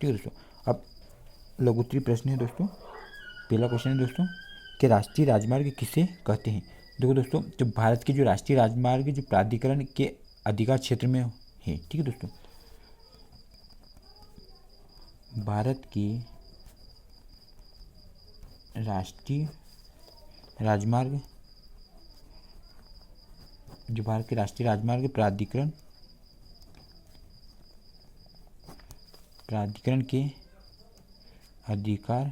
ठीक है दोस्तों। अब लघुत्तरीय प्रश्न है दोस्तों। पहला क्वेश्चन है दोस्तों कि राष्ट्रीय राजमार्ग किसे कहते हैं। देखो दोस्तों, जो भारत के जो राष्ट्रीय राजमार्ग जो प्राधिकरण के अधिकार क्षेत्र में है, ठीक है दोस्तों, भारत के राष्ट्रीय राजमार्ग जो भारत के राष्ट्रीय राजमार्ग प्राधिकरण के अधिकार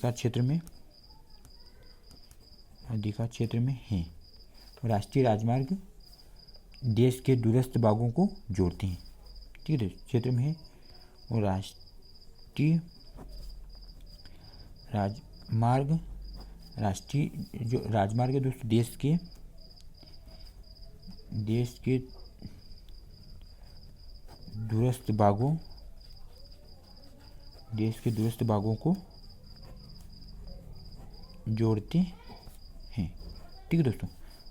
क्षेत्र में है। राष्ट्रीय राजमार्ग देश के दूरस्थ भागों को जोड़ते हैं, ठीक है, क्षेत्र में है। और राष्ट्रीय जो राजमार्ग है दोस्तों देश के दूरस्थ भागों को जोड़ते हैं, ठीक है दोस्तों।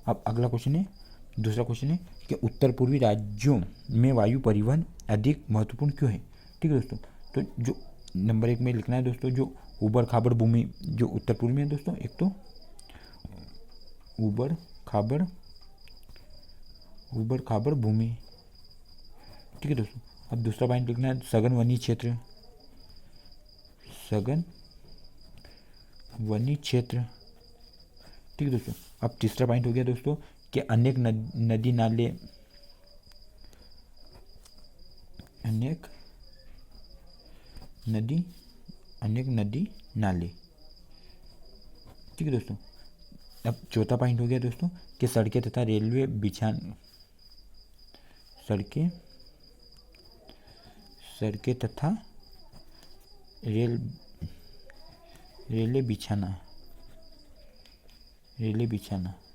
अब अगला क्वेश्चन है, दूसरा क्वेश्चन है कि उत्तर पूर्वी राज्यों में वायु परिवहन अधिक महत्वपूर्ण क्यों है, ठीक है दोस्तों। तो जो नंबर 1 में लिखना है दोस्तों, जो ऊबड़ खाबड़ भूमि जो उत्तर पूर्व में है दोस्तों, एक तो ऊबड़ खाबड़ भूमि, ठीक है दोस्तों। अब दूसरा पॉइंट लिखना है सघन वनी क्षेत्र, ठीक है दोस्तों। अब तीसरा पॉइंट हो गया दोस्तों कि अनेक नदी नाले, ठीक है दोस्तों। अब चौथा पॉइंट हो गया दोस्तों कि सड़कें तथा रेलवे बिछाना,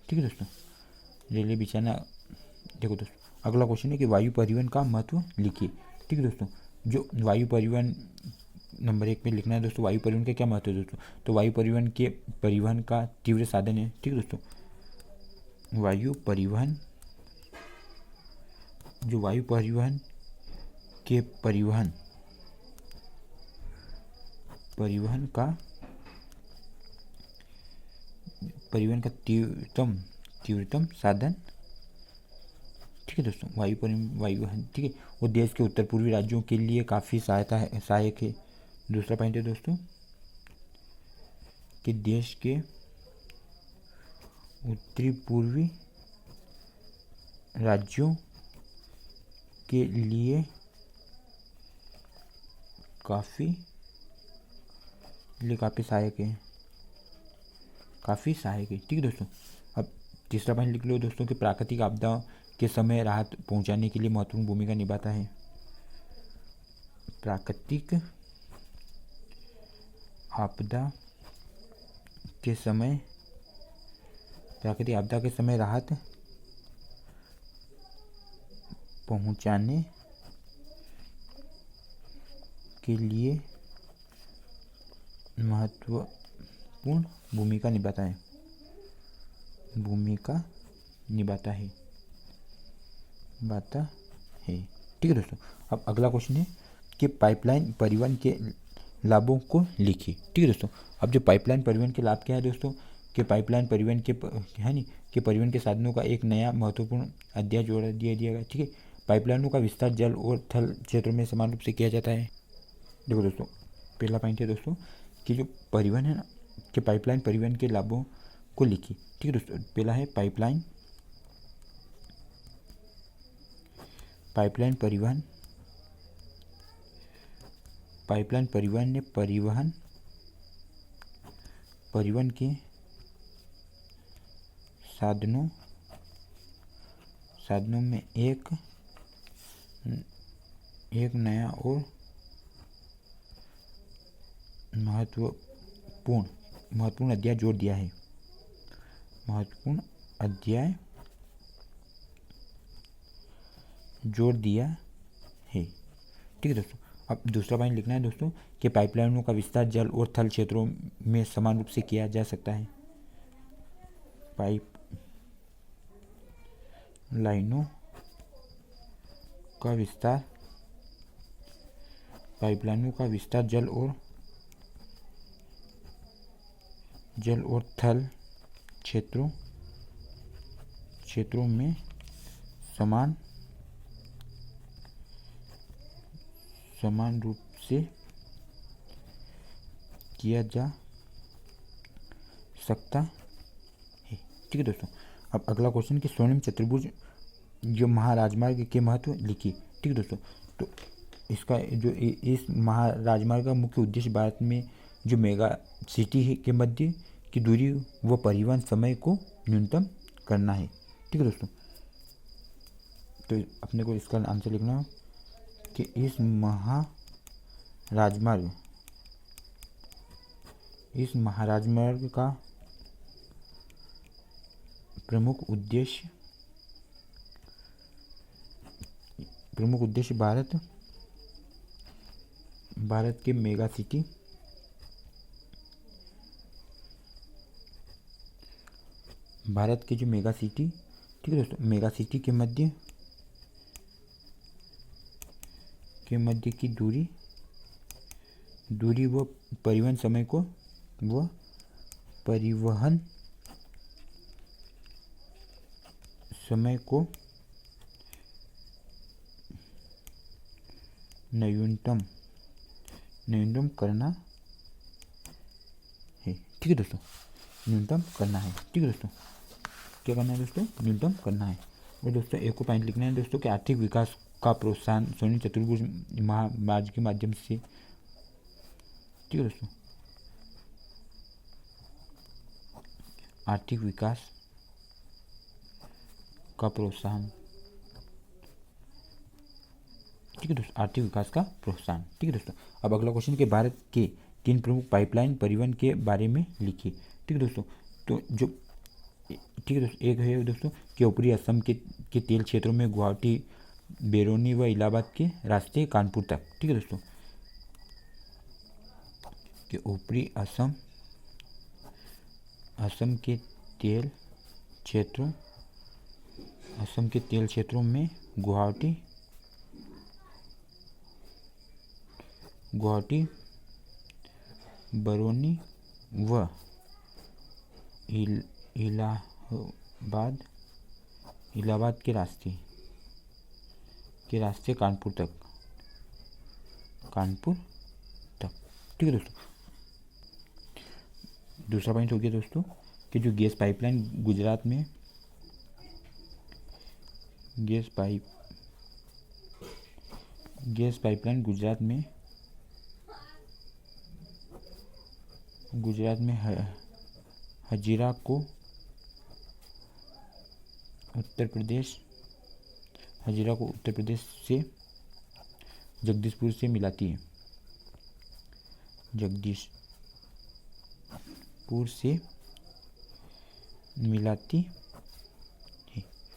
ठीक है दोस्तों, रेलवे बिछाना। देखो दोस्तों, अगला क्वेश्चन है कि वायु परिवहन का महत्व लिखिए, ठीक है दोस्तों। जो वायु परिवहन नंबर 1 में लिखना है दोस्तों, वायु परिवहन का क्या महत्व है दोस्तों। तो वायु परिवहन का तीव्र साधन है, ठीक है दोस्तों। वायु परिवहन के परिवहन का तीव्रतम साधन, ठीक है दोस्तों, वायुवहन, ठीक है। वो देश के उत्तर पूर्वी राज्यों के लिए काफ़ी सहायक है। दूसरा पॉइंट है दोस्तों कि देश के उत्तरी पूर्वी राज्यों के लिए काफ़ी सहायक है, ठीक है दोस्तों। अब तीसरा पॉइंट लिख लो दोस्तों कि प्राकृतिक आपदा के समय राहत पहुंचाने के लिए महत्वपूर्ण भूमिका निभाता है। प्राकृतिक आपदा के समय राहत पहुंचाने के लिए महत्वपूर्ण भूमिका निभाता है, ठीक है दोस्तों। अब अगला क्वेश्चन है कि पाइपलाइन परिवहन के लाभों को लिखिए, ठीक है दोस्तों। अब जो पाइपलाइन परिवहन के लाभ क्या है दोस्तों कि पाइपलाइन परिवहन के परिवहन के साधनों का एक नया महत्वपूर्ण अध्याय जोड़ दिया गया, ठीक है। पाइपलाइनों का विस्तार जल और थल क्षेत्रों में समान रूप से किया जाता है। देखो दोस्तों, पहला पॉइंट है दोस्तों कि जो परिवहन है ना, कि पाइपलाइन परिवहन के लाभों को लिखिए, ठीक है दोस्तों। पहला है पाइपलाइन परिवहन ने परिवहन के साधनों में एक नया और महत्वपूर्ण अध्याय जोड़ दिया है, ठीक है दोस्तों। अब दूसरा पॉइंट लिखना है दोस्तों कि पाइपलाइनों का विस्तार जल और थल क्षेत्रों में समान रूप से किया जा सकता है। पाइपलाइनों का विस्तार पाइपलाइनों का विस्तार जल और थल क्षेत्रों में समान रूप से किया जा सकता है। ठीक है दोस्तों, अब अगला क्वेश्चन कि स्वर्णिम चतुर्भुज जो महाराजमार्ग के महत्व लिखिए। ठीक है दोस्तों, तो इसका जो इस महाराजमार्ग का मुख्य उद्देश्य भारत में जो मेगा सिटी है के मध्य की दूरी व परिवहन समय को न्यूनतम करना है। ठीक है दोस्तों, तो अपने को इसका आंसर लिखना है कि इस महाराजमार्ग का प्रमुख उद्देश्य भारत के मेगा सिटी भारत के जो मेगा सिटी, ठीक है दोस्तों, मेगा सिटी के मध्य की दूरी व परिवहन समय को न्यूनतम करना है। ठीक है दोस्तों, न्यूनतम करना है। ठीक है दोस्तों, क्या करना है दोस्तों? न्यूनतम करना है। और दोस्तों एक को पॉइंट लिखना है दोस्तों कि आर्थिक विकास का प्रोत्साहन स्वर्णिम चतुर्भुज महामार्ग के माध्यम से। ठीक है दोस्तों, आर्थिक विकास का प्रोत्साहन। ठीक है दोस्तों, आर्थिक विकास का प्रोत्साहन। ठीक है दोस्तों, अब अगला क्वेश्चन कि भारत के 3 प्रमुख पाइपलाइन परिवहन के बारे में लिखिए। ठीक है दोस्तों, तो जो ठीक है दोस्तों, एक है दोस्तों कि ऊपरी असम के तेल क्षेत्रों में गुवाहाटी, बेरोनी व इलाहाबाद के रास्ते कानपुर तक। ठीक है दोस्तों, कि ऊपरी असम के तेल क्षेत्रों में गुवाहाटी, बरौनी व इलाहाबाद के रास्ते कानपुर तक। ठीक है दोस्तों, दूसरा पॉइंट हो गया दोस्तों कि जो गैस पाइपलाइन गुजरात में हजीरा को उत्तर प्रदेश से जगदीशपुर से मिलाती है।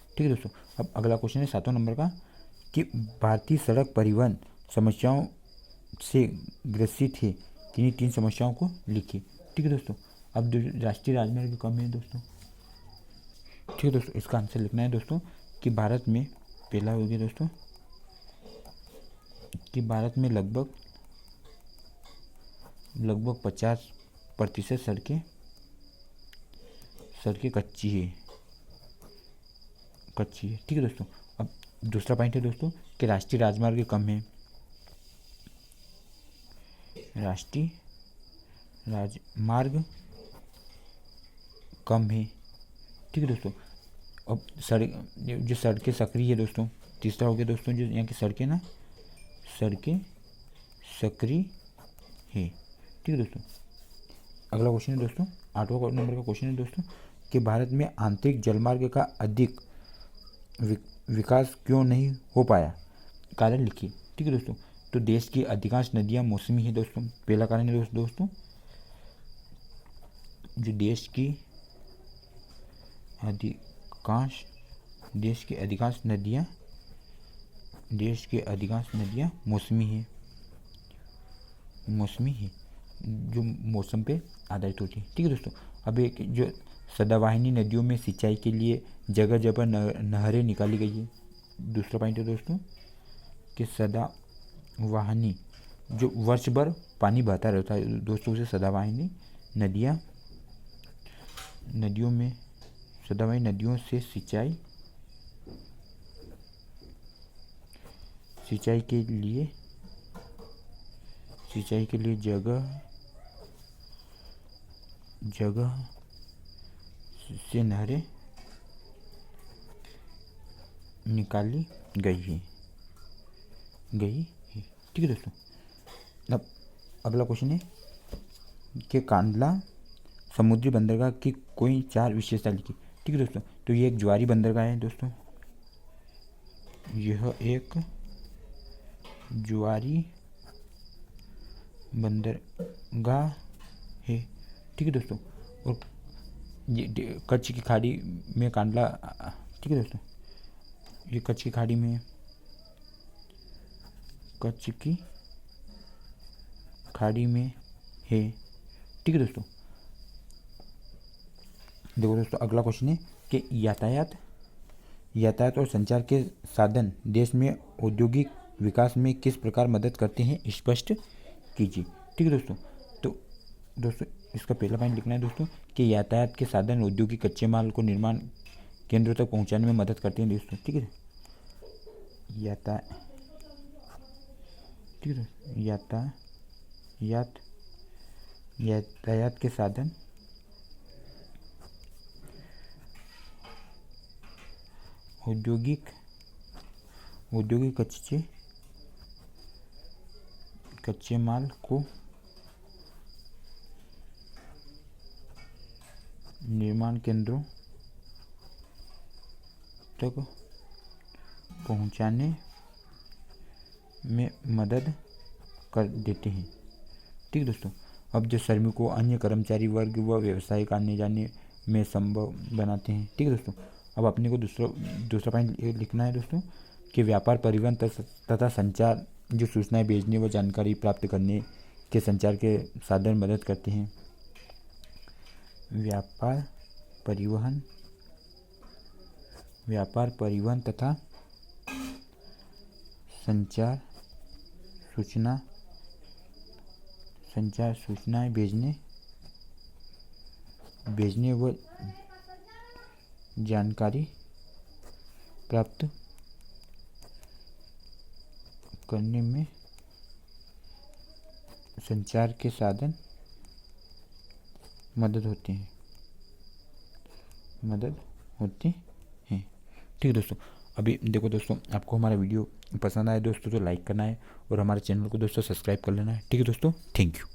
ठीक है दोस्तों, अब अगला क्वेश्चन है 7वां नंबर का कि भारतीय सड़क परिवहन समस्याओं से ग्रसित है, किन्हीं 3 समस्याओं को लिखिए। ठीक है दोस्तों, अब राष्ट्रीय राजमार्ग कम है दोस्तों। ठीक है दोस्तों, इसका आंसर लिखना है दोस्तों कि भारत में पहला हो गया दोस्तों कि भारत में लगभग 50% सड़कें कच्ची है। ठीक है दोस्तों, अब दूसरा पॉइंट है दोस्तों कि राष्ट्रीय राजमार्ग कम है। राष्ट्रीय राजमार्ग कम है। ठीक है दोस्तों, अब सड़कें सक्रिय है दोस्तों। तीसरा हो गया दोस्तों जो यहाँ की सड़कें सक्रिय है। ठीक है दोस्तों, अगला क्वेश्चन है दोस्तों 8वां नंबर का क्वेश्चन है दोस्तों कि भारत में आंतरिक जलमार्ग का अधिक विकास क्यों नहीं हो पाया, कारण लिखिए। ठीक है दोस्तों, तो देश की अधिकांश नदियाँ मौसमी है दोस्तों। पहला कारण है दोस्तों जो देश की अधिकांश नदियाँ मौसमी है, जो मौसम पे आधारित होती है। ठीक है दोस्तों, अब एक जो सदावाहिनी नदियों में सिंचाई के लिए जगह जगह पर नहरें निकाली गई है। दूसरा पॉइंट है दोस्तों कि सदावाहिनी जो वर्ष भर पानी बहता रहता है दोस्तों, उसे सदाबहानी नदियाँ, नदियों में सदाबहानी नदियों से सिंचाई के लिए जगह से नहरें निकाली गई है। ठीक है दोस्तों। अब अगला क्वेश्चन है कि कांडला समुद्री बंदरगाह की कोई 4 विशेषता लिखी। ठीक है दोस्तों, तो ये एक ज्वारी बंदरगाह है दोस्तों, यह एक ज्वारी बंदरगाह है। ठीक है दोस्तों, और ये कच्छ की खाड़ी में कांडला, ठीक है दोस्तों, ये कच्छ की खाड़ी में है। ठीक है दोस्तों। देखो दोस्तों, अगला क्वेश्चन है कि यातायात और संचार के साधन देश में औद्योगिक विकास में किस प्रकार मदद करते हैं, स्पष्ट कीजिए। ठीक है दोस्तों, तो दोस्तों इसका पहला पॉइंट लिखना है दोस्तों कि यातायात के साधन औद्योगिक कच्चे माल को निर्माण केंद्रों तक पहुंचाने में मदद करते हैं दोस्तों। ठीक है, यातायात के साधन औद्योगिक कच्चे माल को निर्माण केंद्रों तक पहुंचाने में मदद कर देते हैं। ठीक है दोस्तों, अब जो श्रमिकों, अन्य कर्मचारी वर्ग व व्यवसायिक आने जाने में संभव बनाते हैं। ठीक है दोस्तों, अब अपने को दूसरा पॉइंट लिखना है दोस्तों कि व्यापार, परिवहन तथा संचार जो सूचनाएं भेजने व जानकारी प्राप्त करने के संचार के साधन मदद करते हैं। व्यापार, परिवहन तथा संचार सूचनाएं भेजने व जानकारी प्राप्त करने में संचार के साधन मदद होते हैं। ठीक है दोस्तों, अभी देखो दोस्तों, आपको हमारा वीडियो पसंद आया दोस्तों तो लाइक करना है और हमारे चैनल को दोस्तों सब्सक्राइब कर लेना है। ठीक है दोस्तों, थैंक यू।